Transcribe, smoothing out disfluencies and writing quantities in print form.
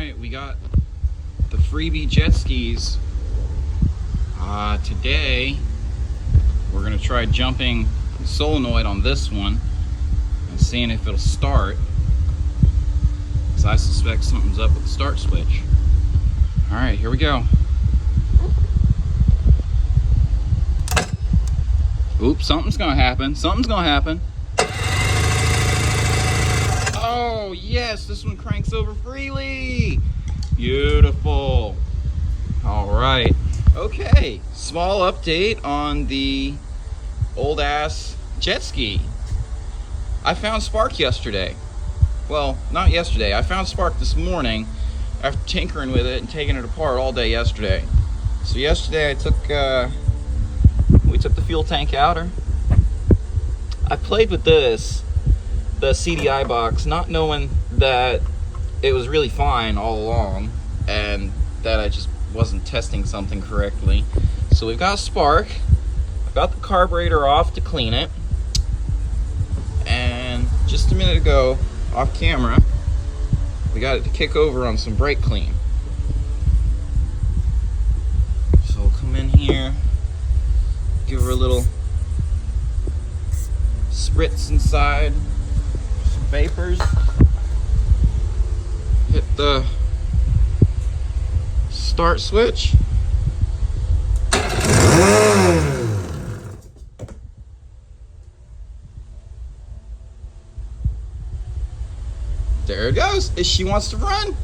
Alright, we got the freebie jet skis. Today we're going to try jumping the solenoid on this one and seeing if it'll start, because I suspect something's up with the start switch. Alright, here we go. Oops, something's gonna happen. Something's gonna happen. Oh, yes, this one cranks over freely. Beautiful. All right. Okay, small update on the old ass jet ski. I found spark yesterday. Well, not yesterday. I found spark this morning after tinkering with it and taking it apart all day yesterday. So yesterday we took the fuel tank out. I played with the CDI box, not knowing that it was really fine all along and that I just wasn't testing something correctly. So we've got a spark. I've got the carburetor off to clean it, and just a minute ago, off camera, we got it to kick over on some brake clean. So we'll come in here, give her a little spritz inside, some vapors, hit the start switch. There it goes. She wants to run.